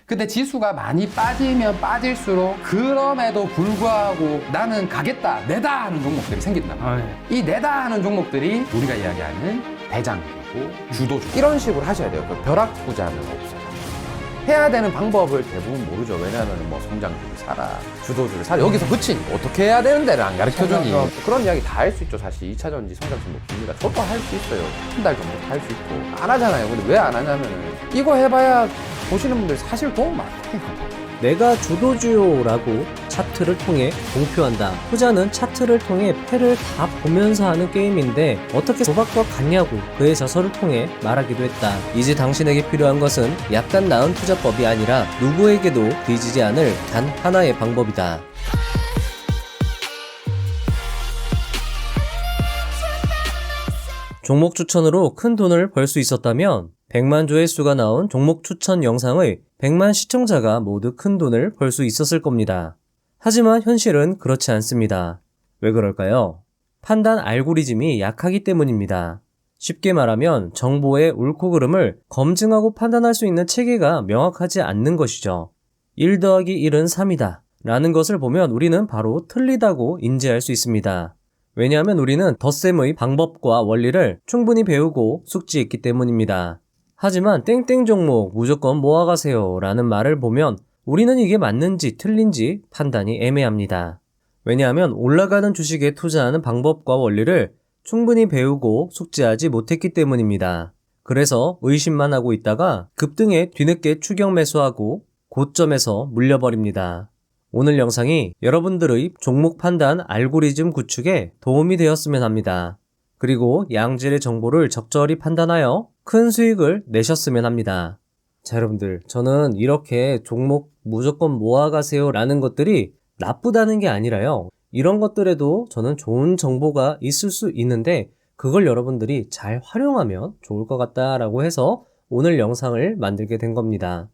근데 지수가 많이 빠지면 빠질수록 그럼에도 불구하고 나는 가겠다, 내다 하는 종목들이 생긴다. 이 내다 하는 종목들이 우리가 이야기하는 대장이고 주도주. 이런 식으로 하셔야 돼요. 그 벼락 투자는 없어요. 해야 되는 방법을 대부분 모르죠. 왜냐하면 뭐 성장주를 사라, 주도주를 사라. 여기서 그치? 어떻게 해야 되는 데를 안 가르쳐주니. 그런 이야기 다 할 수 있죠. 사실 2차전지 성장주 높습니다. 저도 할 수 있어요. 한 달 정도 할 수 있고. 안 하잖아요. 근데 왜 안 하냐면은 이거 해봐야 보시는 분들 사실 도움 많아요. 내가 주도주요라고 차트를 통해 공표한다. 투자는 차트를 통해 패를 다 보면서 하는 게임인데 어떻게 도박과 같냐고 그의 저서를 통해 말하기도 했다. 이제 당신에게 필요한 것은 약간 나은 투자법이 아니라 누구에게도 뒤지지 않을 단 하나의 방법이다. 종목 추천으로 큰 돈을 벌 수 있었다면 100만 조회수가 나온 종목 추천 영상의 100만 시청자가 모두 큰 돈을 벌 수 있었을 겁니다. 하지만 현실은 그렇지 않습니다. 왜 그럴까요? 판단 알고리즘이 약하기 때문입니다. 쉽게 말하면 정보의 옳고 그름을 검증하고 판단할 수 있는 체계가 명확하지 않는 것이죠. 1 더하기 1은 3이다 라는 것을 보면 우리는 바로 틀리다고 인지할 수 있습니다. 왜냐하면 우리는 덧셈의 방법과 원리를 충분히 배우고 숙지했기 때문입니다. 하지만 땡땡 종목 무조건 모아가세요 라는 말을 보면 우리는 이게 맞는지 틀린지 판단이 애매합니다. 왜냐하면 올라가는 주식에 투자하는 방법과 원리를 충분히 배우고 숙지하지 못했기 때문입니다. 그래서 의심만 하고 있다가 급등에 뒤늦게 추격 매수하고 고점에서 물려버립니다. 오늘 영상이 여러분들의 종목 판단 알고리즘 구축에 도움이 되었으면 합니다. 그리고 양질의 정보를 적절히 판단하여 큰 수익을 내셨으면 합니다. 자, 여러분들, 저는 이렇게 종목 무조건 모아가세요 라는 것들이 나쁘다는 게 아니라요. 이런 것들에도 저는 좋은 정보가 있을 수 있는데 그걸 여러분들이 잘 활용하면 좋을 것 같다라고 해서 오늘 영상을 만들게 된 겁니다.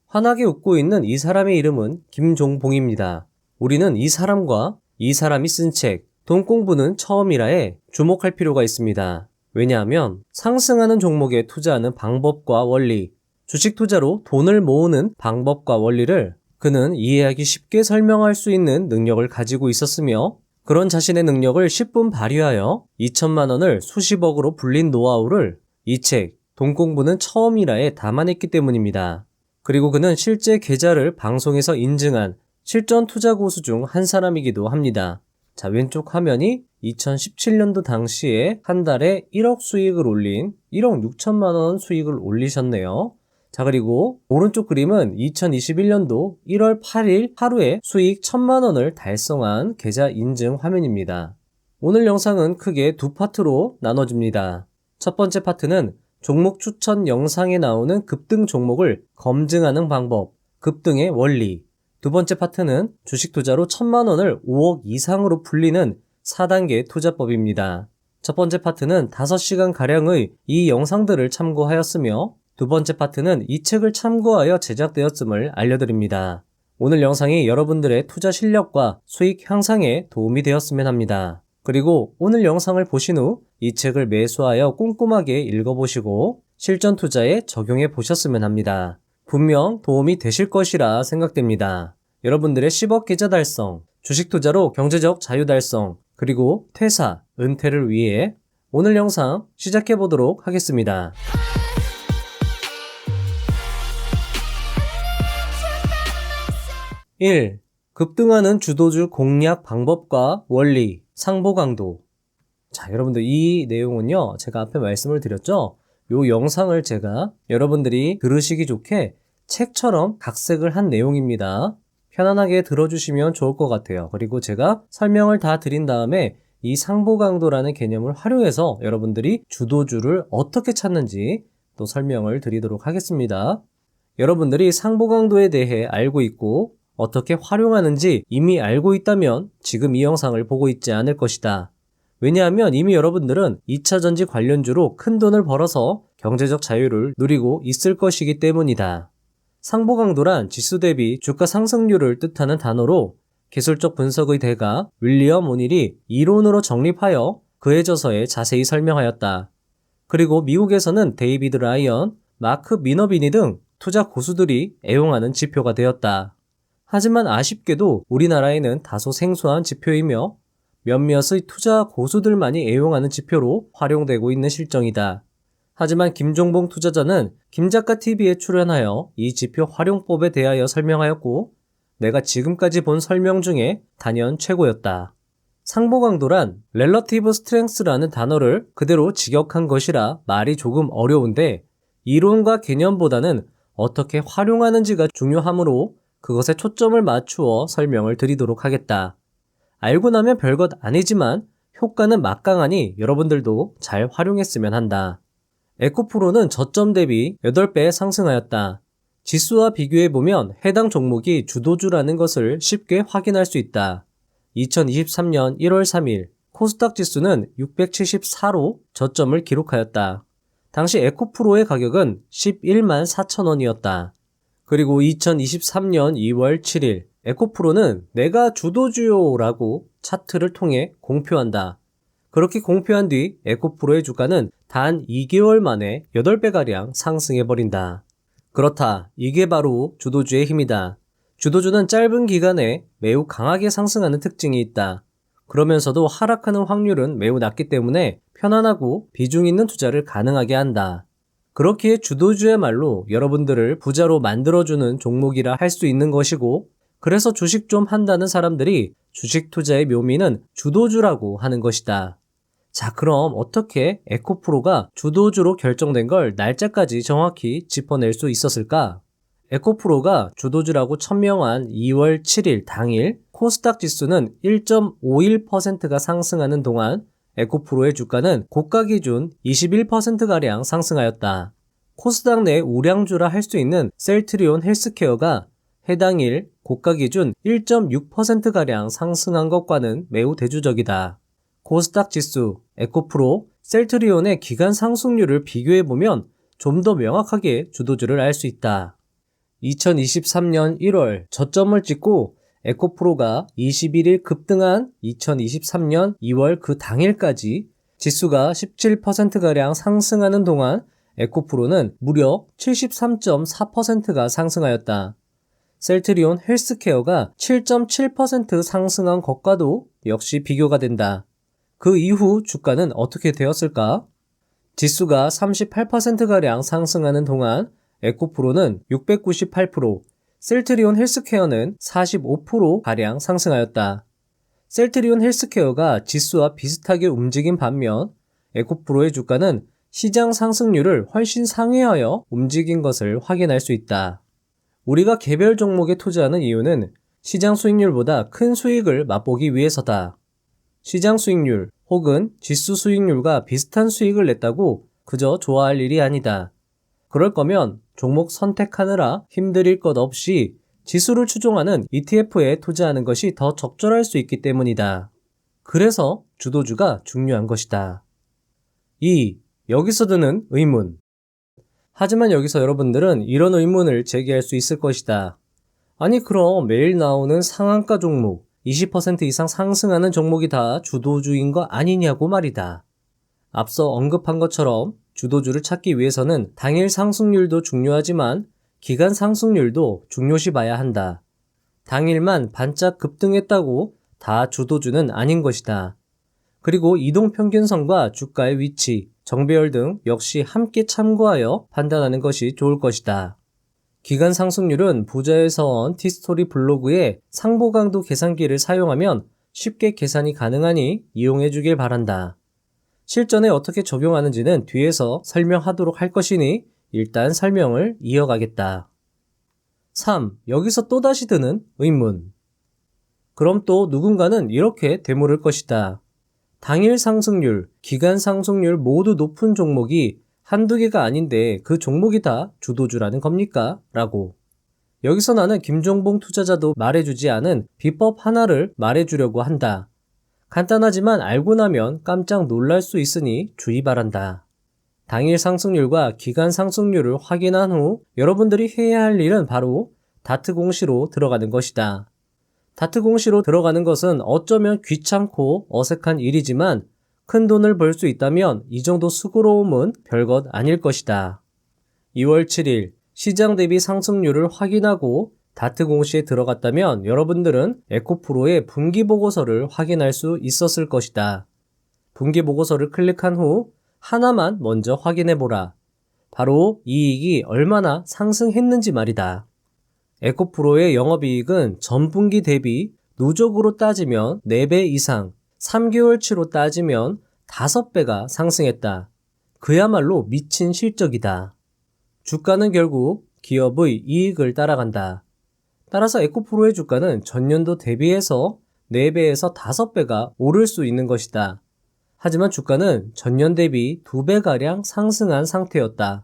환하게 웃고 있는 이 사람의 이름은 김종봉입니다. 우리는 이 사람과 이 사람이 쓴 책, 돈 공부는 처음이라에 주목할 필요가 있습니다. 왜냐하면 상승하는 종목에 투자하는 방법과 원리, 주식 투자로 돈을 모으는 방법과 원리를 그는 이해하기 쉽게 설명할 수 있는 능력을 가지고 있었으며 그런 자신의 능력을 10분 발휘하여 2천만 원을 수십억으로 불린 노하우를 이 책, 돈 공부는 처음이라에 담아냈기 때문입니다. 그리고 그는 실제 계좌를 방송에서 인증한 실전 투자 고수 중 한 사람이기도 합니다. 자, 왼쪽 화면이 2017년도 당시에 한 달에 1억 수익을 올린 1억 6천만 원 수익을 올리셨네요. 자, 그리고 오른쪽 그림은 2021년도 1월 8일 하루에 수익 1,000만 원을 달성한 계좌 인증 화면입니다. 오늘 영상은 크게 두 파트로 나눠집니다. 첫 번째 파트는 종목 추천 영상에 나오는 급등 종목을 검증하는 방법, 급등의 원리. 두 번째 파트는 주식 투자로 1,000만 원을 5억 이상으로 불리는 4단계 투자법입니다. 첫 번째 파트는 5시간가량의 이 영상들을 참고하였으며 두 번째 파트는 이 책을 참고하여 제작되었음을 알려드립니다. 오늘 영상이 여러분들의 투자 실력과 수익 향상에 도움이 되었으면 합니다. 그리고 오늘 영상을 보신 후 이 책을 매수하여 꼼꼼하게 읽어보시고 실전 투자에 적용해 보셨으면 합니다. 분명 도움이 되실 것이라 생각됩니다. 여러분들의 10억 계좌 달성, 주식 투자로 경제적 자유 달성, 그리고 퇴사, 은퇴를 위해 오늘 영상 시작해 보도록 하겠습니다. 1. 급등하는 주도주 공략 방법과 원리, 상보 강도. 자, 여러분들 이 내용은요, 제가 앞에 말씀을 드렸죠? 요 영상을 제가 여러분들이 들으시기 좋게 책처럼 각색을 한 내용입니다. 편안하게 들어주시면 좋을 것 같아요. 그리고 제가 설명을 다 드린 다음에 이 상보 강도라는 개념을 활용해서 여러분들이 주도주를 어떻게 찾는지 또 설명을 드리도록 하겠습니다. 여러분들이 상보 강도에 대해 알고 있고 어떻게 활용하는지 이미 알고 있다면 지금 이 영상을 보고 있지 않을 것이다. 왜냐하면 이미 여러분들은 2차전지 관련주로 큰 돈을 벌어서 경제적 자유를 누리고 있을 것이기 때문이다. 상보 강도란 지수 대비 주가 상승률을 뜻하는 단어로 기술적 분석의 대가 윌리엄 오닐이 이론으로 정립하여 그의 저서에 자세히 설명하였다. 그리고 미국에서는 데이비드 라이언, 마크 미너비니 등 투자 고수들이 애용하는 지표가 되었다. 하지만 아쉽게도 우리나라에는 다소 생소한 지표이며 몇몇의 투자 고수들만이 애용하는 지표로 활용되고 있는 실정이다. 하지만 김종봉 투자자는 김작가TV에 출연하여 이 지표 활용법에 대하여 설명하였고 내가 지금까지 본 설명 중에 단연 최고였다. 상보강도란 Relative Strength라는 단어를 그대로 직역한 것이라 말이 조금 어려운데 이론과 개념보다는 어떻게 활용하는지가 중요하므로 그것에 초점을 맞추어 설명을 드리도록 하겠다. 알고 나면 별것 아니지만 효과는 막강하니 여러분들도 잘 활용했으면 한다. 에코프로는 저점 대비 8배 상승하였다. 지수와 비교해보면 해당 종목이 주도주라는 것을 쉽게 확인할 수 있다. 2023년 1월 3일 코스닥 지수는 674로 저점을 기록하였다. 당시 에코프로의 가격은 11만 4천 원이었다. 그리고 2023년 2월 7일 에코프로는 내가 주도주요라고 차트를 통해 공표한다. 그렇게 공표한 뒤 에코프로의 주가는 단 2개월 만에 8배가량 상승해버린다. 그렇다. 이게 바로 주도주의 힘이다. 주도주는 짧은 기간에 매우 강하게 상승하는 특징이 있다. 그러면서도 하락하는 확률은 매우 낮기 때문에 편안하고 비중 있는 투자를 가능하게 한다. 그렇기에 주도주야말로 여러분들을 부자로 만들어주는 종목이라 할 수 있는 것이고 그래서 주식 좀 한다는 사람들이 주식 투자의 묘미는 주도주라고 하는 것이다. 자, 그럼 어떻게 에코프로가 주도주로 결정된 걸 날짜까지 정확히 짚어낼 수 있었을까? 에코프로가 주도주라고 천명한 2월 7일 당일 코스닥 지수는 1.51%가 상승하는 동안 에코프로의 주가는 고가 기준 21%가량 상승하였다. 코스닥 내 우량주라 할 수 있는 셀트리온 헬스케어가 해당일 고가 기준 1.6%가량 상승한 것과는 매우 대조적이다. 코스닥 지수, 에코프로, 셀트리온의 기간 상승률을 비교해보면 좀 더 명확하게 주도주를 알 수 있다. 2023년 1월 저점을 찍고 에코프로가 21일 급등한 2023년 2월 그 당일까지 지수가 17%가량 상승하는 동안 에코프로는 무려 73.4%가 상승하였다. 셀트리온 헬스케어가 7.7% 상승한 것과도 역시 비교가 된다. 그 이후 주가는 어떻게 되었을까? 지수가 38%가량 상승하는 동안 에코프로는 698%, 셀트리온 헬스케어는 45%가량 상승하였다. 셀트리온 헬스케어가 지수와 비슷하게 움직인 반면 에코프로의 주가는 시장 상승률을 훨씬 상회하여 움직인 것을 확인할 수 있다. 우리가 개별 종목에 투자하는 이유는 시장 수익률보다 큰 수익을 맛보기 위해서다. 시장 수익률 혹은 지수 수익률과 비슷한 수익을 냈다고 그저 좋아할 일이 아니다. 그럴 거면 종목 선택하느라 힘들일 것 없이 지수를 추종하는 ETF에 투자하는 것이 더 적절할 수 있기 때문이다. 그래서 주도주가 중요한 것이다. 2. 여기서 드는 의문. 하지만 여기서 여러분들은 이런 의문을 제기할 수 있을 것이다. 아니 그럼 매일 나오는 상한가 종목, 20% 이상 상승하는 종목이 다 주도주인 거 아니냐고 말이다. 앞서 언급한 것처럼 주도주를 찾기 위해서는 당일 상승률도 중요하지만 기간 상승률도 중요시 봐야 한다. 당일만 반짝 급등했다고 다 주도주는 아닌 것이다. 그리고 이동평균선과 주가의 위치, 정배열 등 역시 함께 참고하여 판단하는 것이 좋을 것이다. 기간 상승률은 부자에서 온 티스토리 블로그의 상보강도 계산기를 사용하면 쉽게 계산이 가능하니 이용해 주길 바란다. 실전에 어떻게 적용하는지는 뒤에서 설명하도록 할 것이니 일단 설명을 이어가겠다. 3. 여기서 또다시 드는 의문. 그럼 또 누군가는 이렇게 되물을 것이다. 당일 상승률, 기간 상승률 모두 높은 종목이 한두 개가 아닌데 그 종목이 다 주도주라는 겁니까? 라고. 여기서 나는 김종봉 투자자도 말해주지 않은 비법 하나를 말해주려고 한다. 간단하지만 알고 나면 깜짝 놀랄 수 있으니 주의 바란다. 당일 상승률과 기간 상승률을 확인한 후 여러분들이 해야 할 일은 바로 다트 공시로 들어가는 것이다. 다트 공시로 들어가는 것은 어쩌면 귀찮고 어색한 일이지만 큰 돈을 벌 수 있다면 이 정도 수고로움은 별것 아닐 것이다. 2월 7일 시장 대비 상승률을 확인하고 다트 공시에 들어갔다면 여러분들은 에코프로의 분기보고서를 확인할 수 있었을 것이다. 분기보고서를 클릭한 후 하나만 먼저 확인해보라. 바로 이익이 얼마나 상승했는지 말이다. 에코프로의 영업이익은 전분기 대비 누적으로 따지면 4배 이상, 3개월치로 따지면 5배가 상승했다. 그야말로 미친 실적이다. 주가는 결국 기업의 이익을 따라간다. 따라서 에코프로의 주가는 전년도 대비해서 4배에서 5배가 오를 수 있는 것이다. 하지만 주가는 전년 대비 2배가량 상승한 상태였다.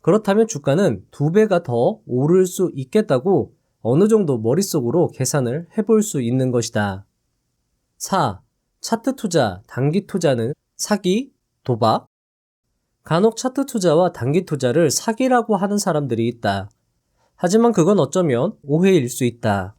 그렇다면 주가는 2배가 더 오를 수 있겠다고 어느 정도 머릿속으로 계산을 해볼 수 있는 것이다. 4. 차트 투자, 단기 투자는 사기, 도박? 간혹 차트 투자와 단기 투자를 사기라고 하는 사람들이 있다. 하지만 그건 어쩌면 오해일 수 있다.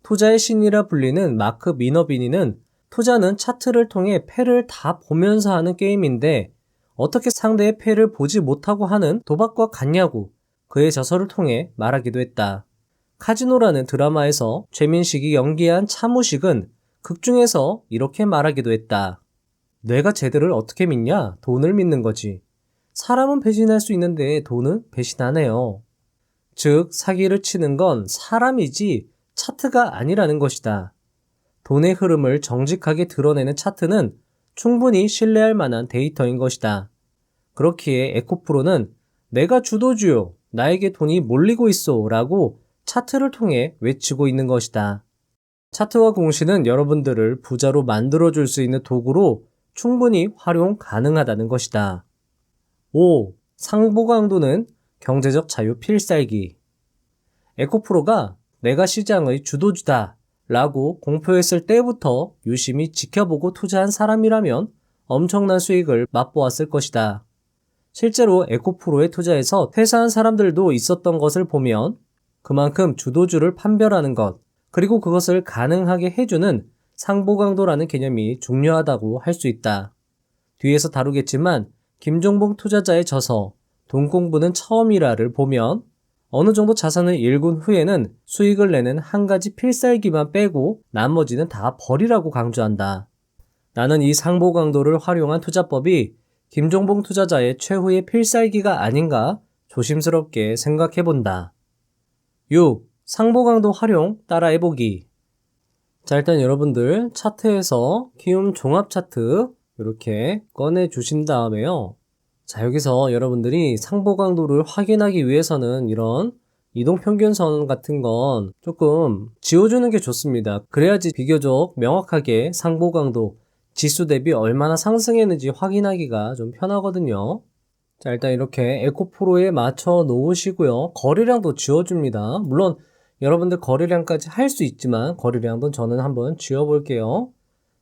투자의 신이라 불리는 마크 미너비니는 투자는 차트를 통해 패를 다 보면서 하는 게임인데 어떻게 상대의 패를 보지 못하고 하는 도박과 같냐고 그의 저서를 통해 말하기도 했다. 카지노라는 드라마에서 최민식이 연기한 차무식은 극중에서 이렇게 말하기도 했다. 내가 쟤들을 어떻게 믿냐? 돈을 믿는 거지. 사람은 배신할 수 있는데 돈은 배신하네요. 즉 사기를 치는 건 사람이지 차트가 아니라는 것이다. 돈의 흐름을 정직하게 드러내는 차트는 충분히 신뢰할 만한 데이터인 것이다. 그렇기에 에코프로는 내가 주도주요, 나에게 돈이 몰리고 있어 라고 차트를 통해 외치고 있는 것이다. 차트와 공시는 여러분들을 부자로 만들어줄 수 있는 도구로 충분히 활용 가능하다는 것이다. 5. 상보강도는 경제적 자유 필살기. 에코프로가 내가 시장의 주도주다 라고 공표했을 때부터 유심히 지켜보고 투자한 사람이라면 엄청난 수익을 맛보았을 것이다. 실제로 에코프로에 투자해서 퇴사한 사람들도 있었던 것을 보면 그만큼 주도주를 판별하는 것, 그리고 그것을 가능하게 해주는 상보강도라는 개념이 중요하다고 할 수 있다. 뒤에서 다루겠지만 김종봉 투자자의 저서 돈 공부는 처음이라를 보면 어느 정도 자산을 일군 후에는 수익을 내는 한 가지 필살기만 빼고 나머지는 다 버리라고 강조한다. 나는 이 상보강도를 활용한 투자법이 김종봉 투자자의 최후의 필살기가 아닌가 조심스럽게 생각해본다. 6. 상보강도 활용 따라해보기. 자, 일단 여러분들 차트에서 키움 종합 차트 이렇게 꺼내주신 다음에요. 자, 여기서 여러분들이 상보강도를 확인하기 위해서는 이런 이동평균선 같은 건 조금 지워주는 게 좋습니다. 그래야지 비교적 명확하게 상보강도 지수 대비 얼마나 상승했는지 확인하기가 좀 편하거든요. 자, 일단 이렇게 에코프로에 맞춰 놓으시고요. 거래량도 지워줍니다. 물론 여러분들 거래량까지 할 수 있지만 거래량도 저는 한번 지워볼게요.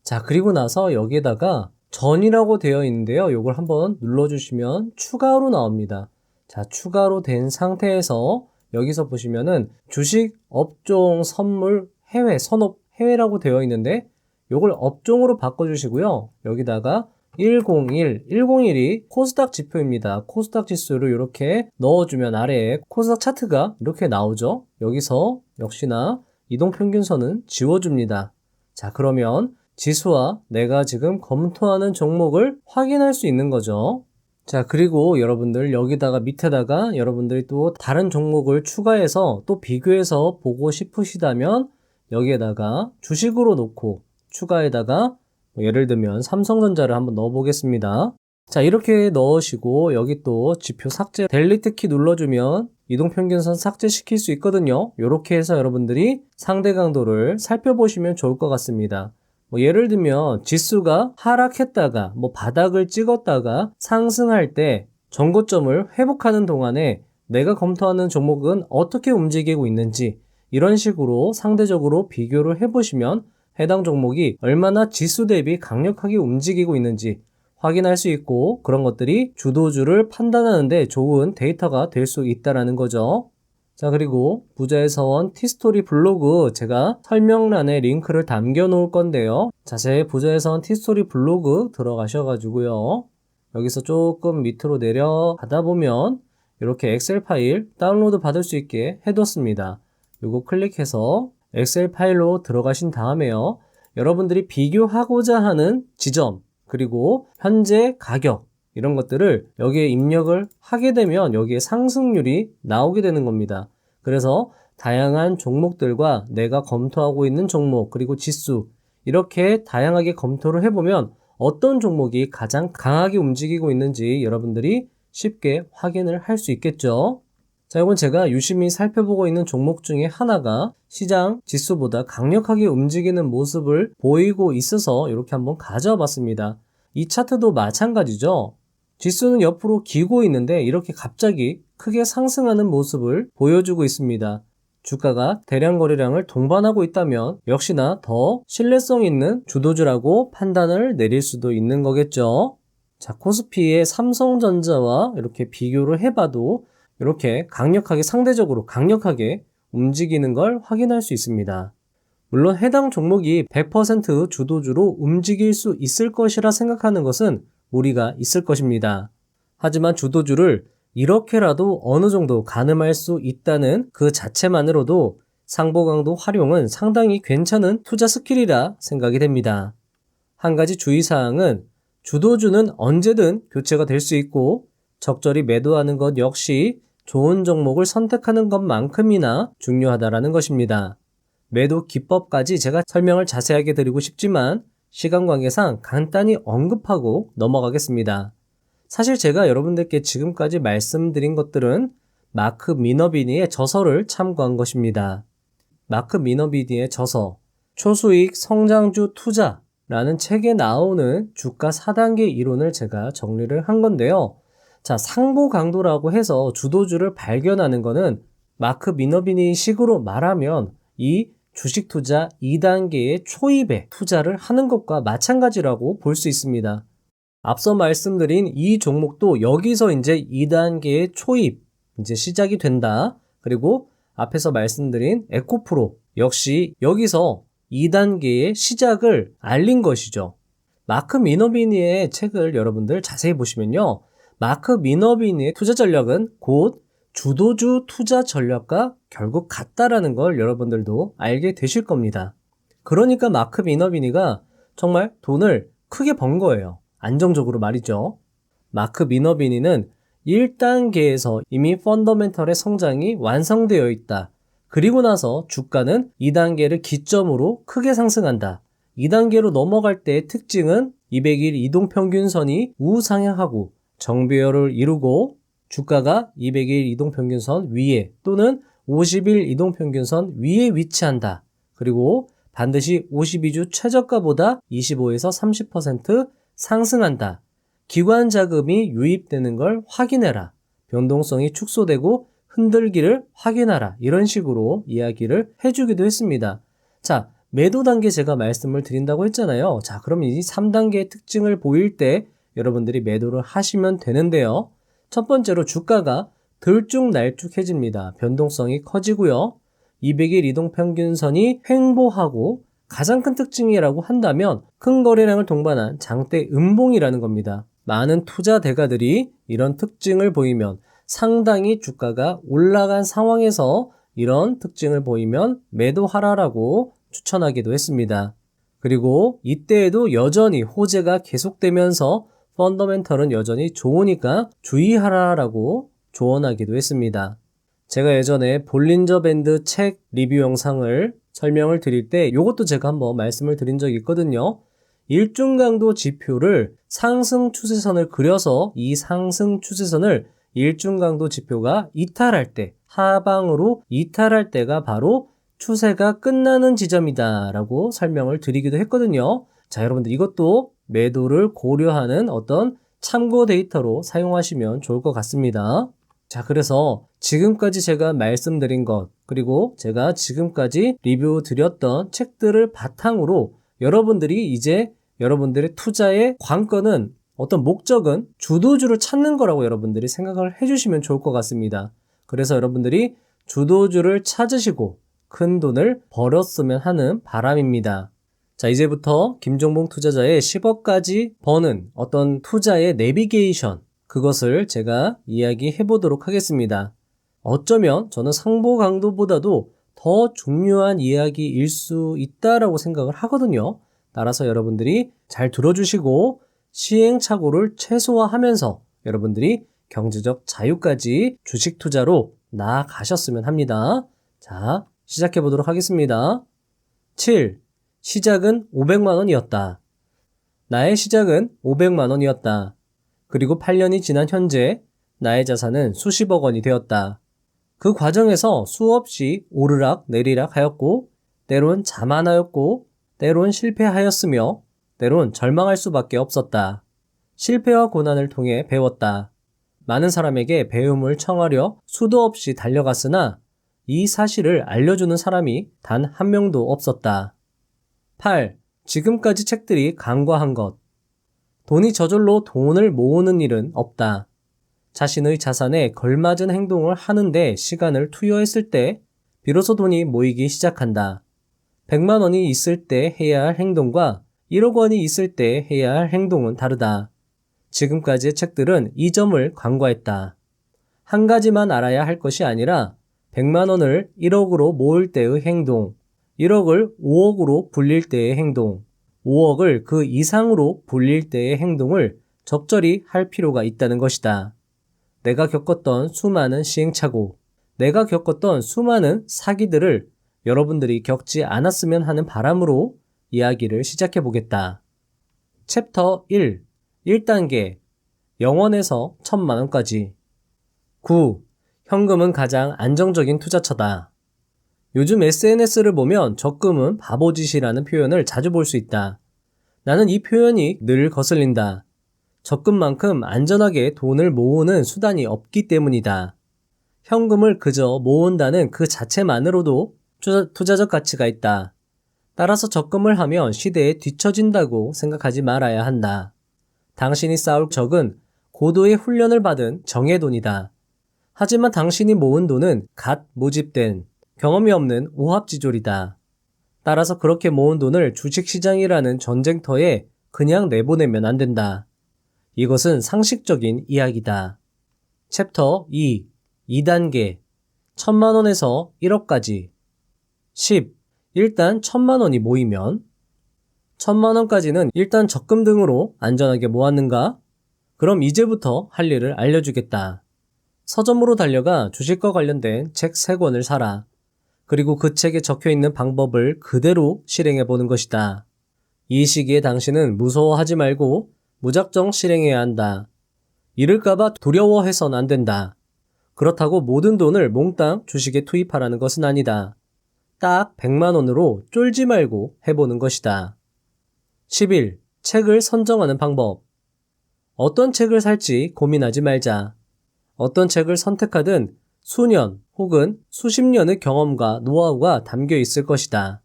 자, 그리고 나서 여기에다가 전이라고 되어 있는데요. 이걸 한번 눌러주시면 추가로 나옵니다. 자, 추가로 된 상태에서 여기서 보시면은 주식, 업종, 선물, 해외, 선업, 해외라고 되어 있는데 이걸 업종으로 바꿔주시고요. 여기다가 101이 코스닥 지표입니다. 코스닥 지수를 이렇게 넣어주면 아래에 코스닥 차트가 이렇게 나오죠. 여기서 역시나 이동평균선은 지워줍니다. 자, 그러면 지수와 내가 지금 검토하는 종목을 확인할 수 있는 거죠. 자, 그리고 여러분들 여기다가 밑에다가 여러분들이 또 다른 종목을 추가해서 또 비교해서 보고 싶으시다면 여기에다가 주식으로 놓고 추가에다가 예를 들면 삼성전자를 한번 넣어 보겠습니다. 자, 이렇게 넣으시고 여기 또 지표 삭제 델리트 키 눌러주면 이동평균선 삭제시킬 수 있거든요. 이렇게 해서 여러분들이 상대 강도를 살펴보시면 좋을 것 같습니다. 예를 들면 지수가 하락했다가 바닥을 찍었다가 상승할 때 전고점을 회복하는 동안에 내가 검토하는 종목은 어떻게 움직이고 있는지 이런 식으로 상대적으로 비교를 해보시면 해당 종목이 얼마나 지수 대비 강력하게 움직이고 있는지 확인할 수 있고 그런 것들이 주도주를 판단하는 데 좋은 데이터가 될 수 있다는 거죠. 자, 그리고 부자의 서원 티스토리 블로그 제가 설명란에 링크를 남겨 놓을 건데요. 자세히 부자의 서원 티스토리 블로그 들어가셔가지고요. 여기서 조금 밑으로 내려가다 보면 이렇게 엑셀 파일 다운로드 받을 수 있게 해뒀습니다. 요거 클릭해서 엑셀 파일로 들어가신 다음에요. 여러분들이 비교하고자 하는 지점, 그리고 현재 가격, 이런 것들을 여기에 입력을 하게 되면 여기에 상승률이 나오게 되는 겁니다. 그래서 다양한 종목들과 내가 검토하고 있는 종목, 그리고 지수, 이렇게 다양하게 검토를 해보면 어떤 종목이 가장 강하게 움직이고 있는지 여러분들이 쉽게 확인을 할 수 있겠죠. 자, 이건 제가 유심히 살펴보고 있는 종목 중에 하나가 시장 지수보다 강력하게 움직이는 모습을 보이고 있어서 이렇게 한번 가져와 봤습니다. 이 차트도 마찬가지죠. 지수는 옆으로 기고 있는데 이렇게 갑자기 크게 상승하는 모습을 보여주고 있습니다. 주가가 대량 거래량을 동반하고 있다면 역시나 더 신뢰성 있는 주도주라고 판단을 내릴 수도 있는 거겠죠. 자, 코스피의 삼성전자와 이렇게 비교를 해봐도 이렇게 강력하게, 상대적으로 강력하게 움직이는 걸 확인할 수 있습니다. 물론 해당 종목이 100% 주도주로 움직일 수 있을 것이라 생각하는 것은 무리가 있을 것입니다. 하지만 주도주를 이렇게라도 어느 정도 가늠할 수 있다는 그 자체만으로도 상보강도 활용은 상당히 괜찮은 투자 스킬이라 생각이 됩니다. 한 가지 주의사항은 주도주는 언제든 교체가 될 수 있고 적절히 매도하는 것 역시 좋은 종목을 선택하는 것만큼이나 중요하다는 것입니다. 매도 기법까지 제가 설명을 자세하게 드리고 싶지만 시간 관계상 간단히 언급하고 넘어가겠습니다. 사실 제가 여러분들께 지금까지 말씀드린 것들은 마크 미너비니의 저서를 참고한 것입니다. 마크 미너비니의 저서 초수익 성장주 투자라는 책에 나오는 주가 4단계 이론을 제가 정리를 한 건데요. 자, 상보 강도라고 해서 주도주를 발견하는 거는 마크 미너비니 식으로 말하면 이 주식 투자 2단계의 초입에 투자를 하는 것과 마찬가지라고 볼 수 있습니다. 앞서 말씀드린 이 종목도 여기서 이제 2단계의 초입, 이제 시작이 된다. 그리고 앞에서 말씀드린 에코프로 역시 여기서 2단계의 시작을 알린 것이죠. 마크 미너비니의 책을 여러분들 자세히 보시면요. 마크 미너비니의 투자 전략은 곧 주도주 투자 전략과 결국 같다라는 걸 여러분들도 알게 되실 겁니다. 그러니까 마크 미너비니가 정말 돈을 크게 번 거예요. 안정적으로 말이죠. 마크 미너비니는 1단계에서 이미 펀더멘털의 성장이 완성되어 있다. 그리고 나서 주가는 2단계를 기점으로 크게 상승한다. 2단계로 넘어갈 때의 특징은 200일 이동평균선이 우상향하고 정배열을 이루고 주가가 200일 이동평균선 위에 또는 50일 이동평균선 위에 위치한다. 그리고 반드시 52주 최저가보다 25에서 30% 상승한다. 기관 자금이 유입되는 걸 확인해라. 변동성이 축소되고 흔들기를 확인하라. 이런 식으로 이야기를 해주기도 했습니다. 자, 매도 단계 제가 말씀을 드린다고 했잖아요. 자, 그럼 이 3단계의 특징을 보일 때 여러분들이 매도를 하시면 되는데요. 첫 번째로 주가가 들쭉날쭉해집니다. 변동성이 커지고요. 200일 이동평균선이 횡보하고 가장 큰 특징이라고 한다면 큰 거래량을 동반한 장대 음봉이라는 겁니다. 많은 투자 대가들이 이런 특징을 보이면 상당히 주가가 올라간 상황에서 이런 특징을 보이면 매도하라라고 추천하기도 했습니다. 그리고 이때에도 여전히 호재가 계속되면서 펀더멘털은 여전히 좋으니까 주의하라라고 조언하기도 했습니다. 제가 예전에 볼린저 밴드 책 리뷰 영상을 설명을 드릴 때 이것도 제가 한번 말씀을 드린 적이 있거든요. 일중강도 지표를 상승 추세선을 그려서 이 상승 추세선을 일중강도 지표가 이탈할 때, 하방으로 이탈할 때가 바로 추세가 끝나는 지점이다 라고 설명을 드리기도 했거든요. 자, 여러분들 이것도 매도를 고려하는 어떤 참고 데이터로 사용하시면 좋을 것 같습니다. 자, 그래서 지금까지 제가 말씀드린 것, 그리고 제가 지금까지 리뷰 드렸던 책들을 바탕으로 여러분들이 이제 여러분들의 투자의 관건은 어떤 목적은 주도주를 찾는 거라고 여러분들이 생각을 해주시면 좋을 것 같습니다. 그래서 여러분들이 주도주를 찾으시고 큰 돈을 벌었으면 하는 바람입니다. 자, 이제부터 김종봉 투자자의 10억까지 버는 어떤 투자의 내비게이션, 그것을 제가 이야기해 보도록 하겠습니다. 어쩌면 저는 상보 강도보다도 더 중요한 이야기일 수 있다라고 생각을 하거든요. 따라서 여러분들이 잘 들어주시고 시행착오를 최소화하면서 여러분들이 경제적 자유까지 주식 투자로 나아가셨으면 합니다. 자, 시작해 보도록 하겠습니다. 7. 시작은 500만 원이었다. 나의 시작은 500만 원이었다. 그리고 8년이 지난 현재 나의 자산은 수십억 원이 되었다. 그 과정에서 수없이 오르락 내리락 하였고 때론 자만하였고 때론 실패하였으며 때론 절망할 수밖에 없었다. 실패와 고난을 통해 배웠다. 많은 사람에게 배움을 청하려 수도 없이 달려갔으나 이 사실을 알려주는 사람이 단 한 명도 없었다. 8. 지금까지 책들이 간과한 것. 돈이 저절로 돈을 모으는 일은 없다. 자신의 자산에 걸맞은 행동을 하는데 시간을 투여했을 때 비로소 돈이 모이기 시작한다. 100만 원이 있을 때 해야 할 행동과 1억 원이 있을 때 해야 할 행동은 다르다. 지금까지의 책들은 이 점을 간과했다. 한 가지만 알아야 할 것이 아니라 100만 원을 1억으로 모을 때의 행동, 1억을 5억으로 불릴 때의 행동, 5억을 그 이상으로 불릴 때의 행동을 적절히 할 필요가 있다는 것이다. 내가 겪었던 수많은 시행착오, 내가 겪었던 수많은 사기들을 여러분들이 겪지 않았으면 하는 바람으로 이야기를 시작해 보겠다. 챕터 1. 1단계. 0원에서 1000만 원까지. 9. 현금은 가장 안정적인 투자처다. 요즘 SNS를 보면 적금은 바보짓이라는 표현을 자주 볼 수 있다. 나는 이 표현이 늘 거슬린다. 적금만큼 안전하게 돈을 모으는 수단이 없기 때문이다. 현금을 그저 모은다는 그 자체만으로도 투자적 가치가 있다. 따라서 적금을 하면 시대에 뒤처진다고 생각하지 말아야 한다. 당신이 쌓을 적은 고도의 훈련을 받은 정의 돈이다. 하지만 당신이 모은 돈은 갓 모집된 경험이 없는 오합지졸이다. 따라서 그렇게 모은 돈을 주식시장이라는 전쟁터에 그냥 내보내면 안 된다. 이것은 상식적인 이야기다. 챕터 2. 2단계. 1000만 원에서 1억까지. 10. 일단 1000만 원이 모이면 1000만 원까지는 일단 적금 등으로 안전하게 모았는가? 그럼 이제부터 할 일을 알려주겠다. 서점으로 달려가 주식과 관련된 책 3권을 사라. 그리고 그 책에 적혀있는 방법을 그대로 실행해보는 것이다. 이 시기에 당신은 무서워하지 말고 무작정 실행해야 한다. 잃을까봐 두려워해선 안 된다. 그렇다고 모든 돈을 몽땅 주식에 투입하라는 것은 아니다. 딱 100만 원으로 쫄지 말고 해보는 것이다. 11. 책을 선정하는 방법. 어떤 책을 살지 고민하지 말자. 어떤 책을 선택하든 수년 혹은 수십 년의 경험과 노하우가 담겨 있을 것이다.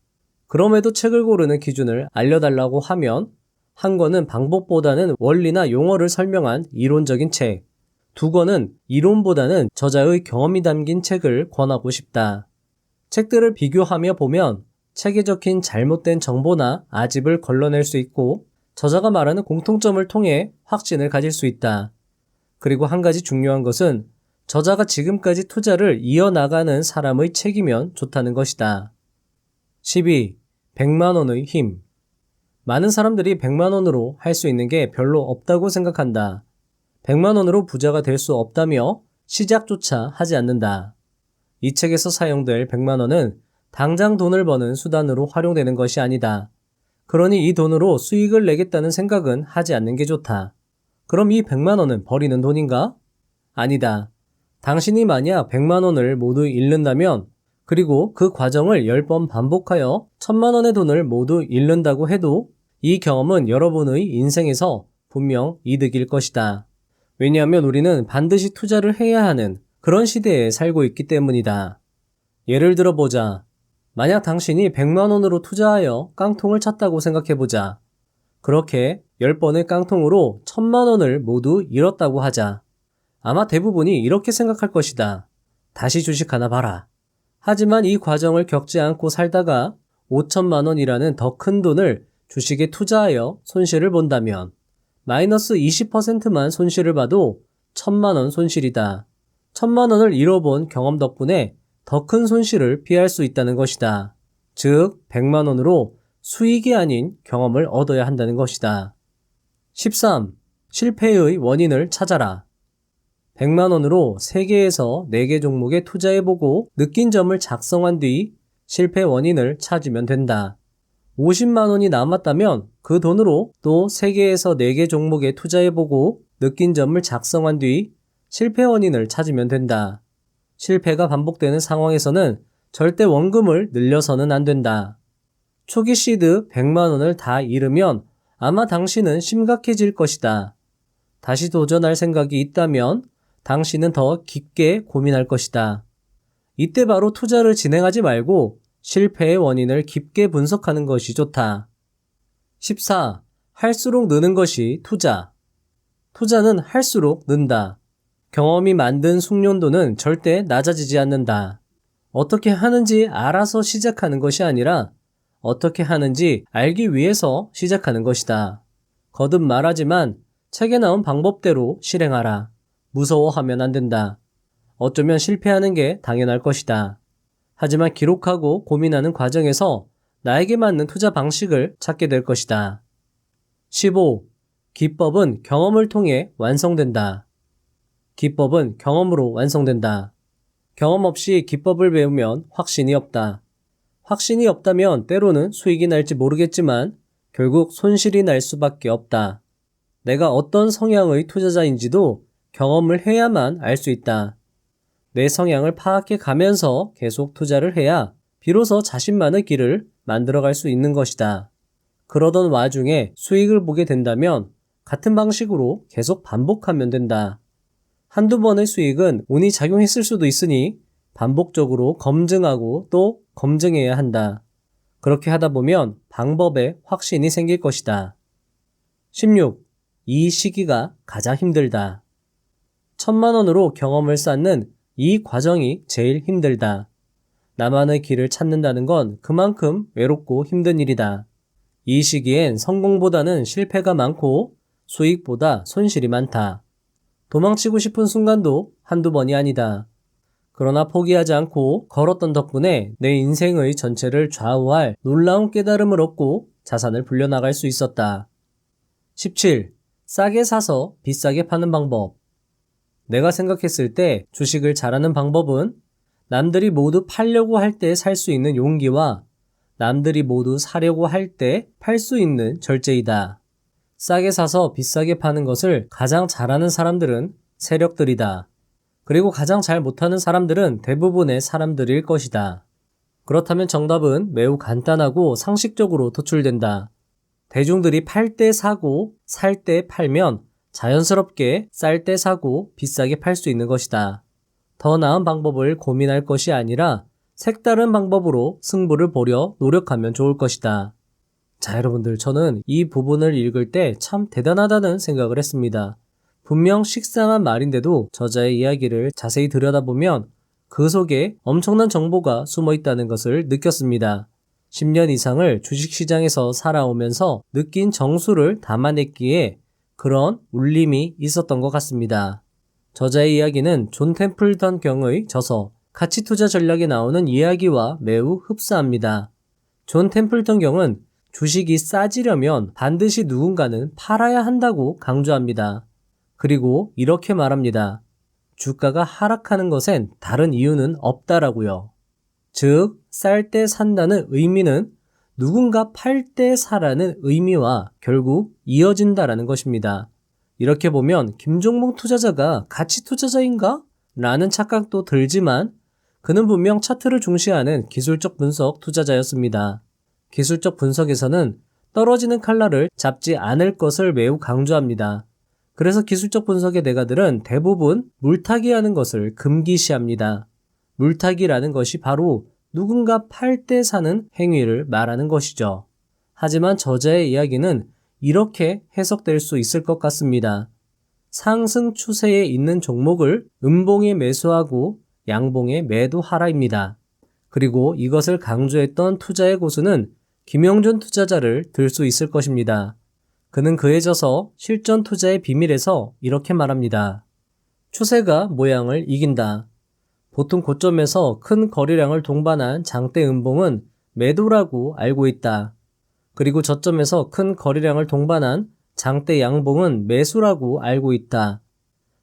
그럼에도 책을 고르는 기준을 알려달라고 하면 한 권은 방법보다는 원리나 용어를 설명한 이론적인 책, 2권은 이론보다는 저자의 경험이 담긴 책을 권하고 싶다. 책들을 비교하며 보면 책에 적힌 잘못된 정보나 아집을 걸러낼 수 있고 저자가 말하는 공통점을 통해 확신을 가질 수 있다. 그리고 한 가지 중요한 것은 저자가 지금까지 투자를 이어나가는 사람의 책이면 좋다는 것이다. 12. 100만 원의 힘. 많은 사람들이 100만 원으로 할 수 있는 게 별로 없다고 생각한다. 100만 원으로 부자가 될 수 없다며 시작조차 하지 않는다. 이 책에서 사용될 100만 원은 당장 돈을 버는 수단으로 활용되는 것이 아니다. 그러니 이 돈으로 수익을 내겠다는 생각은 하지 않는 게 좋다. 그럼 이 100만 원은 버리는 돈인가? 아니다. 당신이 만약 100만 원을 모두 잃는다면 그리고 그 과정을 10번 반복하여 1000만 원의 돈을 모두 잃는다고 해도 이 경험은 여러분의 인생에서 분명 이득일 것이다. 왜냐하면 우리는 반드시 투자를 해야 하는 그런 시대에 살고 있기 때문이다. 예를 들어 보자. 만약 당신이 100만 원으로 투자하여 깡통을 찼다고 생각해보자. 그렇게 10번의 깡통으로 1000만 원을 모두 잃었다고 하자. 아마 대부분이 이렇게 생각할 것이다. 다시 주식 하나 봐라. 하지만 이 과정을 겪지 않고 살다가 5천만 원이라는 더 큰 돈을 주식에 투자하여 손실을 본다면 마이너스 20%만 손실을 봐도 1,000만 원 손실이다. 1,000만 원을 잃어본 경험 덕분에 더 큰 손실을 피할 수 있다는 것이다. 즉, 100만 원으로 수익이 아닌 경험을 얻어야 한다는 것이다. 13. 실패의 원인을 찾아라. 100만 원으로 3개에서 4개 종목에 투자해보고 느낀 점을 작성한 뒤 실패 원인을 찾으면 된다. 50만 원이 남았다면 그 돈으로 또 3개에서 4개 종목에 투자해보고 느낀 점을 작성한 뒤 실패 원인을 찾으면 된다. 실패가 반복되는 상황에서는 절대 원금을 늘려서는 안 된다. 초기 시드 100만 원을 다 잃으면 아마 당신은 심각해질 것이다. 다시 도전할 생각이 있다면 당신은 더 깊게 고민할 것이다. 이때 바로 투자를 진행하지 말고 실패의 원인을 깊게 분석하는 것이 좋다. 14. 할수록 느는 것이 투자. 투자는 할수록 는다. 경험이 만든 숙련도는 절대 낮아지지 않는다. 어떻게 하는지 알아서 시작하는 것이 아니라 어떻게 하는지 알기 위해서 시작하는 것이다. 거듭 말하지만 책에 나온 방법대로 실행하라. 무서워하면 안 된다. 어쩌면 실패하는 게 당연할 것이다. 하지만 기록하고 고민하는 과정에서 나에게 맞는 투자 방식을 찾게 될 것이다. 15. 기법은 경험을 통해 완성된다. 기법은 경험으로 완성된다. 경험 없이 기법을 배우면 확신이 없다. 확신이 없다면 때로는 수익이 날지 모르겠지만 결국 손실이 날 수밖에 없다. 내가 어떤 성향의 투자자인지도 경험을 해야만 알 수 있다. 내 성향을 파악해 가면서 계속 투자를 해야 비로소 자신만의 길을 만들어갈 수 있는 것이다. 그러던 와중에 수익을 보게 된다면 같은 방식으로 계속 반복하면 된다. 한두 번의 수익은 운이 작용했을 수도 있으니 반복적으로 검증하고 또 검증해야 한다. 그렇게 하다 보면 방법에 확신이 생길 것이다. 16. 이 시기가 가장 힘들다. 1,000만 원으로 경험을 쌓는 이 과정이 제일 힘들다. 나만의 길을 찾는다는 건 그만큼 외롭고 힘든 일이다. 이 시기엔 성공보다는 실패가 많고 수익보다 손실이 많다. 도망치고 싶은 순간도 한두 번이 아니다. 그러나 포기하지 않고 걸었던 덕분에 내 인생의 전체를 좌우할 놀라운 깨달음을 얻고 자산을 불려나갈 수 있었다. 17. 싸게 사서 비싸게 파는 방법. 내가 생각했을 때 주식을 잘하는 방법은 남들이 모두 팔려고 할 때 살 수 있는 용기와 남들이 모두 사려고 할 때 팔 수 있는 절제이다. 싸게 사서 비싸게 파는 것을 가장 잘하는 사람들은 세력들이다. 그리고 가장 잘 못하는 사람들은 대부분의 사람들일 것이다. 그렇다면 정답은 매우 간단하고 상식적으로 도출된다. 대중들이 팔 때 사고 살 때 팔면 자연스럽게 쌀 때 사고 비싸게 팔 수 있는 것이다. 더 나은 방법을 고민할 것이 아니라 색다른 방법으로 승부를 보려 노력하면 좋을 것이다. 자, 여러분들, 저는 이 부분을 읽을 때 참 대단하다는 생각을 했습니다. 분명 식상한 말인데도 저자의 이야기를 자세히 들여다보면 그 속에 엄청난 정보가 숨어 있다는 것을 느꼈습니다. 10년 이상을 주식시장에서 살아오면서 느낀 정수를 담아냈기에 그런 울림이 있었던 것 같습니다. 저자의 이야기는 존 템플턴 경의 저서 가치투자 전략에 나오는 이야기와 매우 흡사합니다. 존 템플턴 경은 주식이 싸지려면 반드시 누군가는 팔아야 한다고 강조합니다. 그리고 이렇게 말합니다. 주가가 하락하는 것엔 다른 이유는 없다라고요. 즉, 쌀 때 산다는 의미는 누군가 팔 때 사라는 의미와 결국 이어진다라는 것입니다. 이렇게 보면 김종목 투자자가 가치 투자자인가? 라는 착각도 들지만 그는 분명 차트를 중시하는 기술적 분석 투자자였습니다. 기술적 분석에서는 떨어지는 칼날을 잡지 않을 것을 매우 강조합니다. 그래서 기술적 분석의 대가들은 대부분 물타기하는 것을 금기시합니다. 물타기라는 것이 바로 누군가 팔 때 사는 행위를 말하는 것이죠. 하지만 저자의 이야기는 이렇게 해석될 수 있을 것 같습니다. 상승 추세에 있는 종목을 음봉에 매수하고 양봉에 매도하라입니다. 그리고 이것을 강조했던 투자의 고수는 김영준 투자자를 들 수 있을 것입니다. 그는 그에 져서 실전 투자의 비밀에서 이렇게 말합니다. 추세가 모양을 이긴다. 보통 고점에서 큰 거래량을 동반한 장대 음봉은 매도라고 알고 있다. 그리고 저점에서 큰 거래량을 동반한 장대 양봉은 매수라고 알고 있다.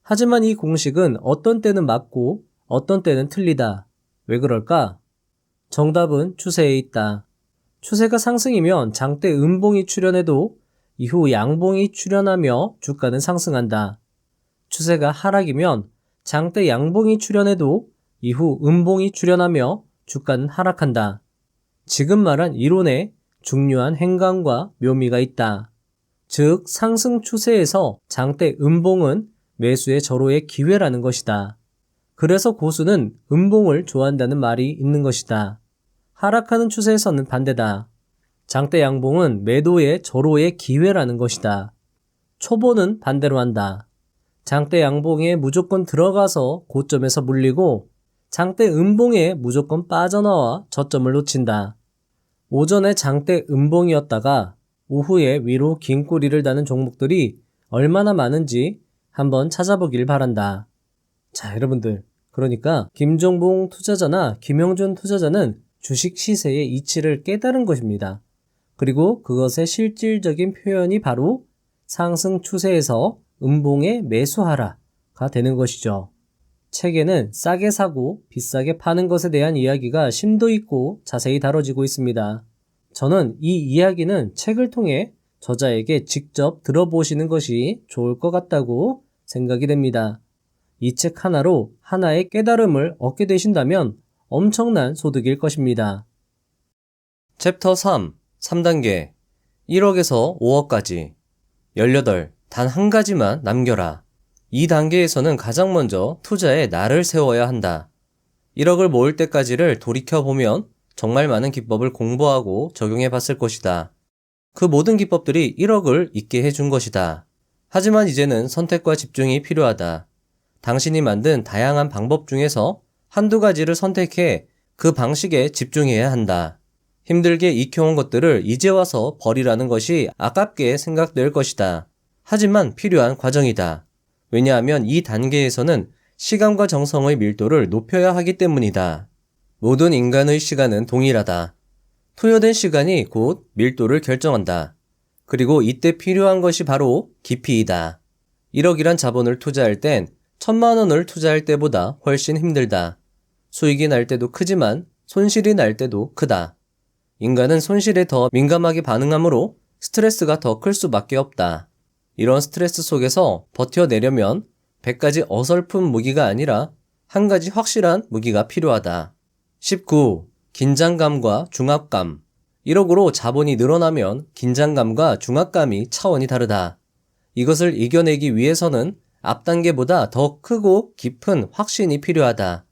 하지만 이 공식은 어떤 때는 맞고 어떤 때는 틀리다. 왜 그럴까? 정답은 추세에 있다. 추세가 상승이면 장대 음봉이 출현해도 이후 양봉이 출현하며 주가는 상승한다. 추세가 하락이면 장대 양봉이 출현해도 이후 음봉이 출현하며 주가는 하락한다. 지금 말한 이론에 중요한 행간과 묘미가 있다. 즉 상승 추세에서 장대 음봉은 매수의 절호의 기회라는 것이다. 그래서 고수는 음봉을 좋아한다는 말이 있는 것이다. 하락하는 추세에서는 반대다. 장대 양봉은 매도의 절호의 기회라는 것이다. 초보는 반대로 한다. 장대 양봉에 무조건 들어가서 고점에서 물리고 장대 음봉에 무조건 빠져나와 저점을 놓친다. 오전에 장대 음봉이었다가 오후에 위로 긴 꼬리를 다는 종목들이 얼마나 많은지 한번 찾아보길 바란다. 자, 여러분들. 그러니까 김종봉 투자자나 김영준 투자자는 주식 시세의 이치를 깨달은 것입니다. 그리고 그것의 실질적인 표현이 바로 상승 추세에서 음봉에 매수하라가 되는 것이죠. 책에는 싸게 사고 비싸게 파는 것에 대한 이야기가 심도 있고 자세히 다뤄지고 있습니다. 저는 이 이야기는 책을 통해 저자에게 직접 들어보시는 것이 좋을 것 같다고 생각이 됩니다. 이 책 하나로 하나의 깨달음을 얻게 되신다면 엄청난 소득일 것입니다. 챕터 3, 3단계 1억에서 5억까지 18. 단 한 가지만 남겨라. 이 단계에서는 가장 먼저 투자에 날을 세워야 한다. 1억을 모을 때까지를 돌이켜보면 정말 많은 기법을 공부하고 적용해 봤을 것이다. 그 모든 기법들이 1억을 있게 해준 것이다. 하지만 이제는 선택과 집중이 필요하다. 당신이 만든 다양한 방법 중에서 한두 가지를 선택해 그 방식에 집중해야 한다. 힘들게 익혀온 것들을 이제 와서 버리라는 것이 아깝게 생각될 것이다. 하지만 필요한 과정이다. 왜냐하면 이 단계에서는 시간과 정성의 밀도를 높여야 하기 때문이다. 모든 인간의 시간은 동일하다. 투여된 시간이 곧 밀도를 결정한다. 그리고 이때 필요한 것이 바로 깊이이다. 1억이란 자본을 투자할 땐 1000만 원을 투자할 때보다 훨씬 힘들다. 수익이 날 때도 크지만 손실이 날 때도 크다. 인간은 손실에 더 민감하게 반응하므로 스트레스가 더 클 수밖에 없다. 이런 스트레스 속에서 버텨내려면 100가지 어설픈 무기가 아니라 한 가지 확실한 무기가 필요하다. 19. 긴장감과 중압감. 1억으로 자본이 늘어나면 긴장감과 중압감이 차원이 다르다. 이것을 이겨내기 위해서는 앞 단계보다 더 크고 깊은 확신이 필요하다.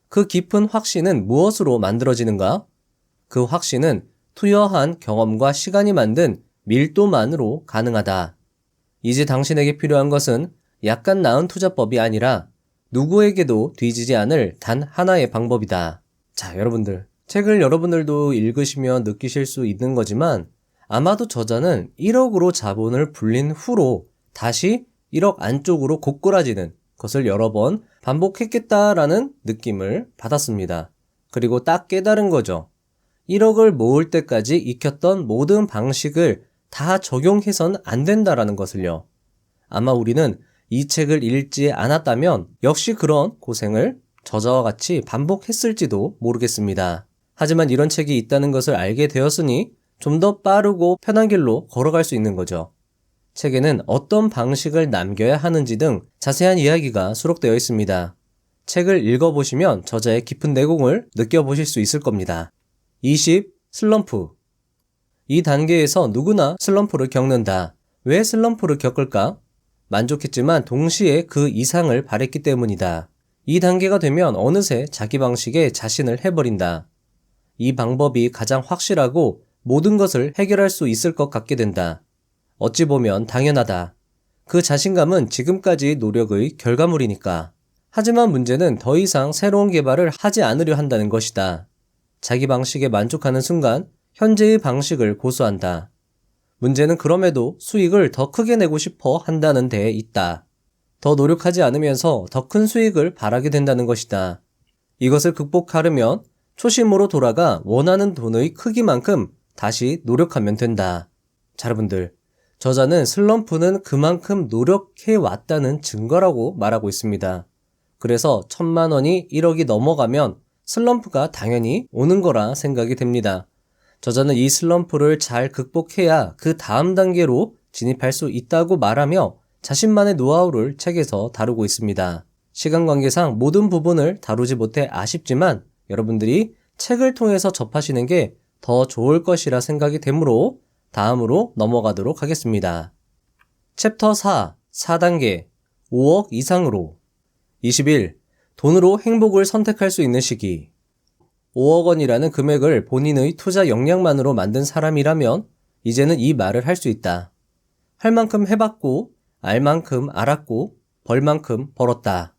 그 깊은 확신은 무엇으로 만들어지는가? 그 확신은 투여한 경험과 시간이 만든 밀도만으로 가능하다. 이제 당신에게 필요한 것은 약간 나은 투자법이 아니라 누구에게도 뒤지지 않을 단 하나의 방법이다. 자, 여러분들. 책을 여러분들도 읽으시면 느끼실 수 있는 거지만 아마도 저자는 1억으로 자본을 불린 후로 다시 1억 안쪽으로 고꾸라지는 것을 여러 번 반복했겠다라는 느낌을 받았습니다. 그리고 딱 깨달은 거죠. 1억을 모을 때까지 익혔던 모든 방식을 다 적용해선 안 된다라는 것을요. 아마 우리는 이 책을 읽지 않았다면 역시 그런 고생을 저자와 같이 반복했을지도 모르겠습니다. 하지만 이런 책이 있다는 것을 알게 되었으니 좀 더 빠르고 편한 길로 걸어갈 수 있는 거죠. 책에는 어떤 방식을 남겨야 하는지 등 자세한 이야기가 수록되어 있습니다. 책을 읽어보시면 저자의 깊은 내공을 느껴보실 수 있을 겁니다. 20. 슬럼프. 이 단계에서 누구나 슬럼프를 겪는다. 왜 슬럼프를 겪을까? 만족했지만 동시에 그 이상을 바랬기 때문이다. 이 단계가 되면 어느새 자기 방식에 자신을 해버린다. 이 방법이 가장 확실하고 모든 것을 해결할 수 있을 것 같게 된다. 어찌 보면 당연하다. 그 자신감은 지금까지 노력의 결과물이니까. 하지만 문제는 더 이상 새로운 개발을 하지 않으려 한다는 것이다. 자기 방식에 만족하는 순간 현재의 방식을 고수한다. 문제는 그럼에도 수익을 더 크게 내고 싶어 한다는 데에 있다. 더 노력하지 않으면서 더 큰 수익을 바라게 된다는 것이다. 이것을 극복하려면 초심으로 돌아가 원하는 돈의 크기만큼 다시 노력하면 된다. 자, 여러분들, 저자는 슬럼프는 그만큼 노력해 왔다는 증거라고 말하고 있습니다. 그래서 1,000만 원이 1억이 넘어가면 슬럼프가 당연히 오는 거라 생각이 됩니다. 저자는 이 슬럼프를 잘 극복해야 그 다음 단계로 진입할 수 있다고 말하며 자신만의 노하우를 책에서 다루고 있습니다. 시간 관계상 모든 부분을 다루지 못해 아쉽지만 여러분들이 책을 통해서 접하시는 게 더 좋을 것이라 생각이 되므로 다음으로 넘어가도록 하겠습니다. 챕터 4, 4단계, 5억 이상으로. 21. 돈으로 행복을 선택할 수 있는 시기. 5억 원이라는 금액을 본인의 투자 역량만으로 만든 사람이라면 이제는 이 말을 할 수 있다. 할 만큼 해봤고, 알 만큼 알았고, 벌 만큼 벌었다.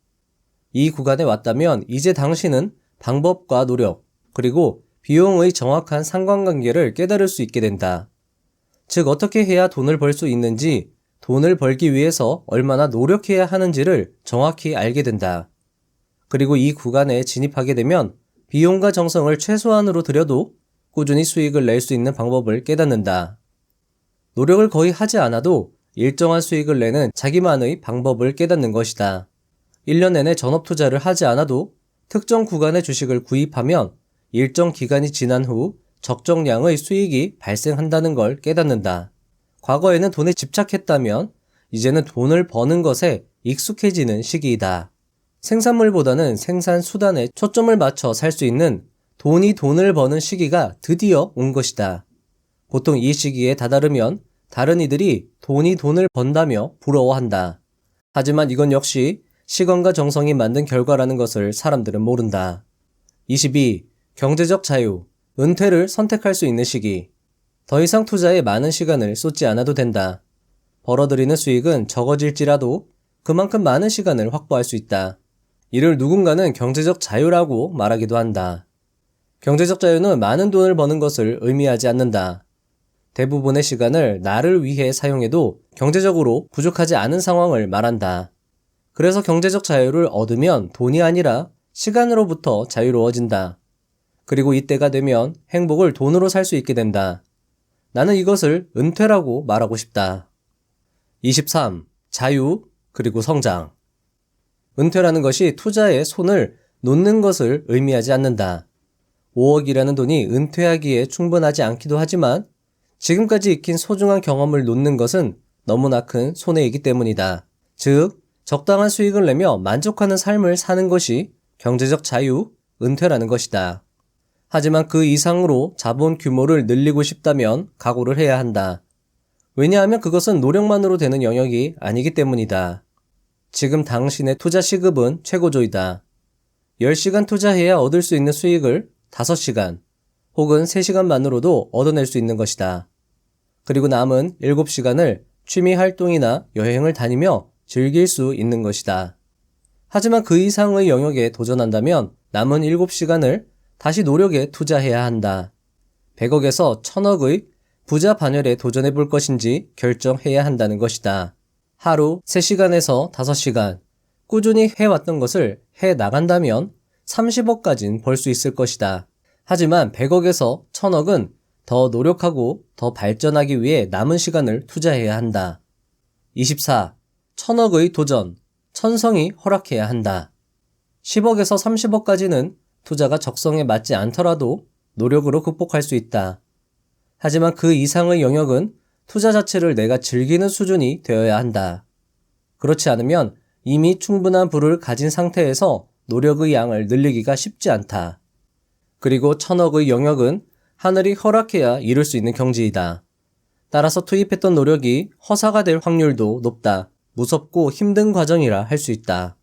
이 구간에 왔다면 이제 당신은 방법과 노력, 그리고 비용의 정확한 상관관계를 깨달을 수 있게 된다. 즉, 어떻게 해야 돈을 벌 수 있는지, 돈을 벌기 위해서 얼마나 노력해야 하는지를 정확히 알게 된다. 그리고 이 구간에 진입하게 되면 비용과 정성을 최소한으로 들여도 꾸준히 수익을 낼 수 있는 방법을 깨닫는다. 노력을 거의 하지 않아도 일정한 수익을 내는 자기만의 방법을 깨닫는 것이다. 1년 내내 전업 투자를 하지 않아도 특정 구간의 주식을 구입하면 일정 기간이 지난 후 적정량의 수익이 발생한다는 걸 깨닫는다. 과거에는 돈에 집착했다면 이제는 돈을 버는 것에 익숙해지는 시기이다. 생산물보다는 생산 수단에 초점을 맞춰 살 수 있는 돈이 돈을 버는 시기가 드디어 온 것이다. 보통 이 시기에 다다르면 다른 이들이 돈이 돈을 번다며 부러워한다. 하지만 이건 역시 시간과 정성이 만든 결과라는 것을 사람들은 모른다. 22. 경제적 자유, 은퇴를 선택할 수 있는 시기. 더 이상 투자에 많은 시간을 쏟지 않아도 된다. 벌어들이는 수익은 적어질지라도 그만큼 많은 시간을 확보할 수 있다. 이를 누군가는 경제적 자유라고 말하기도 한다. 경제적 자유는 많은 돈을 버는 것을 의미하지 않는다. 대부분의 시간을 나를 위해 사용해도 경제적으로 부족하지 않은 상황을 말한다. 그래서 경제적 자유를 얻으면 돈이 아니라 시간으로부터 자유로워진다. 그리고 이때가 되면 행복을 돈으로 살 수 있게 된다. 나는 이것을 은퇴라고 말하고 싶다. 23. 자유, 그리고 성장. 은퇴라는 것이 투자에 손을 놓는 것을 의미하지 않는다. 5억이라는 돈이 은퇴하기에 충분하지 않기도 하지만 지금까지 익힌 소중한 경험을 놓는 것은 너무나 큰 손해이기 때문이다. 즉, 적당한 수익을 내며 만족하는 삶을 사는 것이 경제적 자유, 은퇴라는 것이다. 하지만 그 이상으로 자본 규모를 늘리고 싶다면 각오를 해야 한다. 왜냐하면 그것은 노력만으로 되는 영역이 아니기 때문이다. 지금 당신의 투자 시급은 최고조이다. 10시간 투자해야 얻을 수 있는 수익을 5시간 혹은 3시간만으로도 얻어낼 수 있는 것이다. 그리고 남은 7시간을 취미 활동이나 여행을 다니며 즐길 수 있는 것이다. 하지만 그 이상의 영역에 도전한다면 남은 7시간을 다시 노력에 투자해야 한다. 100억에서 1000억의 부자 반열에 도전해 볼 것인지 결정해야 한다는 것이다. 하루 3시간에서 5시간 꾸준히 해왔던 것을 해 나간다면 30억까진 벌 수 있을 것이다. 하지만 100억에서 1000억은 더 노력하고 더 발전하기 위해 남은 시간을 투자해야 한다. 24. 1000억의 도전, 천성이 허락해야 한다. 10억에서 30억까지는 투자가 적성에 맞지 않더라도 노력으로 극복할 수 있다. 하지만 그 이상의 영역은 투자 자체를 내가 즐기는 수준이 되어야 한다. 그렇지 않으면 이미 충분한 부를 가진 상태에서 노력의 양을 늘리기가 쉽지 않다. 그리고 1000억의 영역은 하늘이 허락해야 이룰 수 있는 경지이다. 따라서 투입했던 노력이 허사가 될 확률도 높다. 무섭고 힘든 과정이라 할 수 있다.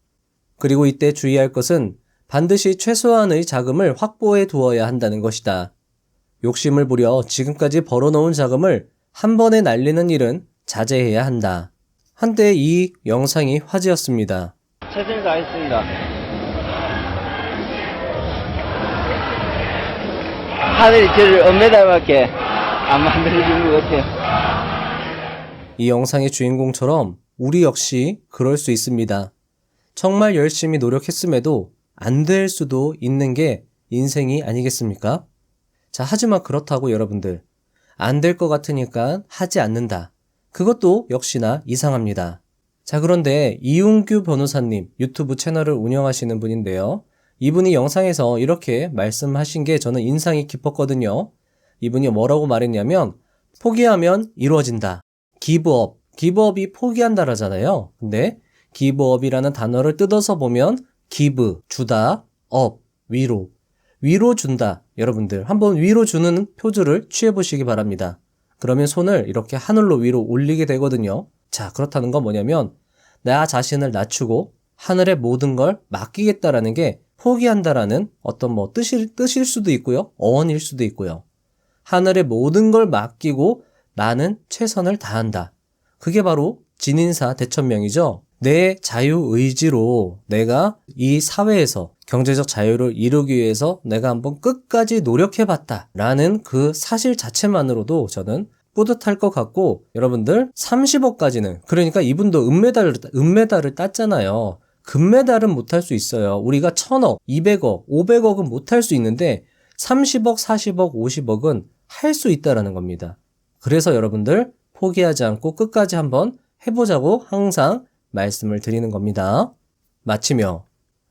그리고 이때 주의할 것은 반드시 최소한의 자금을 확보해 두어야 한다는 것이다. 욕심을 부려 지금까지 벌어놓은 자금을 한 번에 날리는 일은 자제해야 한다. 한때 이 영상이 화제였습니다. 최선을 다했습니다. 하늘이 저를 은메달밖에 안 만들어준 것 같아요. 이 영상의 주인공처럼 우리 역시 그럴 수 있습니다. 정말 열심히 노력했음에도 안 될 수도 있는 게 인생이 아니겠습니까? 자, 하지만 그렇다고 여러분들, 안 될 것 같으니까 하지 않는다. 그것도 역시나 이상합니다. 자, 그런데 이웅규 변호사님 유튜브 채널을 운영하시는 분인데요. 이분이 영상에서 이렇게 말씀하신 게 저는 인상이 깊었거든요. 이분이 뭐라고 말했냐면 포기하면 이루어진다. 기브업. 기브업이 포기한다라잖아요. 근데 기브업이라는 단어를 뜯어서 보면 give, 주다, 업, 위로. 위로 준다. 여러분들 한번 위로 주는 표주를 취해보시기 바랍니다. 그러면 손을 이렇게 하늘로 위로 올리게 되거든요. 자, 그렇다는 건 뭐냐면 나 자신을 낮추고 하늘의 모든 걸 맡기겠다라는 게 포기한다라는 어떤 뜻일 수도 있고요. 어원일 수도 있고요. 하늘의 모든 걸 맡기고 나는 최선을 다한다. 그게 바로 진인사 대천명이죠. 내 자유의지로 내가 이 사회에서 경제적 자유를 이루기 위해서 내가 한번 끝까지 노력해봤다 라는 그 사실 자체만으로도 저는 뿌듯할 것 같고, 여러분들 30억까지는, 그러니까 이분도 은메달을 땄잖아요. 금메달은 못할 수 있어요. 우리가 1000억, 200억, 500억은 못할 수 있는데 30억, 40억, 50억은 할 수 있다라는 겁니다. 그래서 여러분들 포기하지 않고 끝까지 한번 해보자고 항상 말씀을 드리는 겁니다. 마치며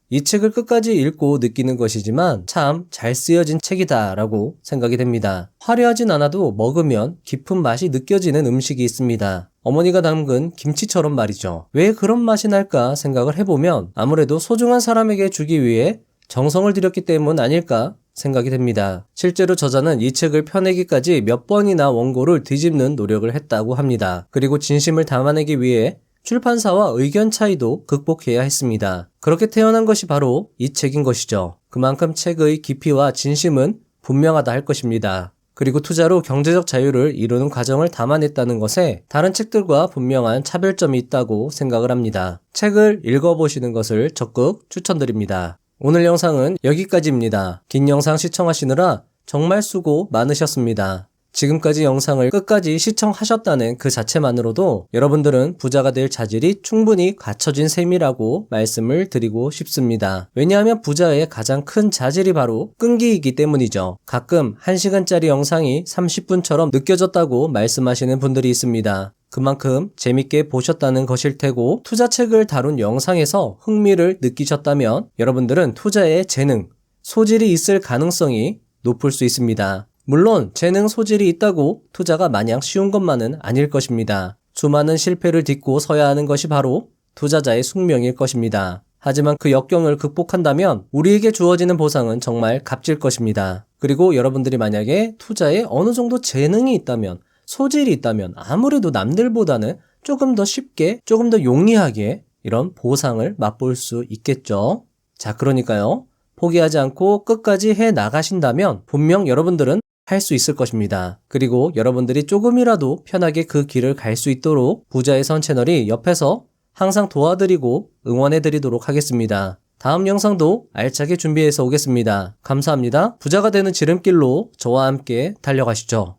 이 책을 끝까지 읽고 느끼는 것이지만 참 잘 쓰여진 책이다 라고 생각이 됩니다. 화려하진 않아도 먹으면 깊은 맛이 느껴지는 음식이 있습니다. 어머니가 담근 김치처럼 말이죠. 왜 그런 맛이 날까 생각을 해보면 아무래도 소중한 사람에게 주기 위해 정성을 들였기 때문 아닐까 생각이 됩니다. 실제로 저자는 이 책을 펴내기까지 몇 번이나 원고를 뒤집는 노력을 했다고 합니다. 그리고 진심을 담아내기 위해 출판사와 의견 차이도 극복해야 했습니다. 그렇게 태어난 것이 바로 이 책인 것이죠. 그만큼 책의 깊이와 진심은 분명하다 할 것입니다. 그리고 투자로 경제적 자유를 이루는 과정을 담아냈다는 것에 다른 책들과 분명한 차별점이 있다고 생각을 합니다. 책을 읽어보시는 것을 적극 추천드립니다. 오늘 영상은 여기까지입니다. 긴 영상 시청하시느라 정말 수고 많으셨습니다. 지금까지 영상을 끝까지 시청하셨다는 그 자체만으로도 여러분들은 부자가 될 자질이 충분히 갖춰진 셈이라고 말씀을 드리고 싶습니다. 왜냐하면 부자의 가장 큰 자질이 바로 끈기이기 때문이죠. 가끔 1시간짜리 영상이 30분처럼 느껴졌다고 말씀하시는 분들이 있습니다. 그만큼 재밌게 보셨다는 것일 테고, 투자책을 다룬 영상에서 흥미를 느끼셨다면 여러분들은 투자에 재능, 소질이 있을 가능성이 높을 수 있습니다. 물론 재능, 소질이 있다고 투자가 마냥 쉬운 것만은 아닐 것입니다. 수많은 실패를 딛고 서야 하는 것이 바로 투자자의 숙명일 것입니다. 하지만 그 역경을 극복한다면 우리에게 주어지는 보상은 정말 값질 것입니다. 그리고 여러분들이 만약에 투자에 어느 정도 재능이 있다면, 소질이 있다면 아무래도 남들보다는 조금 더 쉽게, 조금 더 용이하게 이런 보상을 맛볼 수 있겠죠. 자, 그러니까요. 포기하지 않고 끝까지 해 나가신다면 분명 여러분들은 할 수 있을 것입니다. 그리고 여러분들이 조금이라도 편하게 그 길을 갈 수 있도록 부자의 선 채널이 옆에서 항상 도와드리고 응원해드리도록 하겠습니다. 다음 영상도 알차게 준비해서 오겠습니다. 감사합니다. 부자가 되는 지름길로 저와 함께 달려가시죠.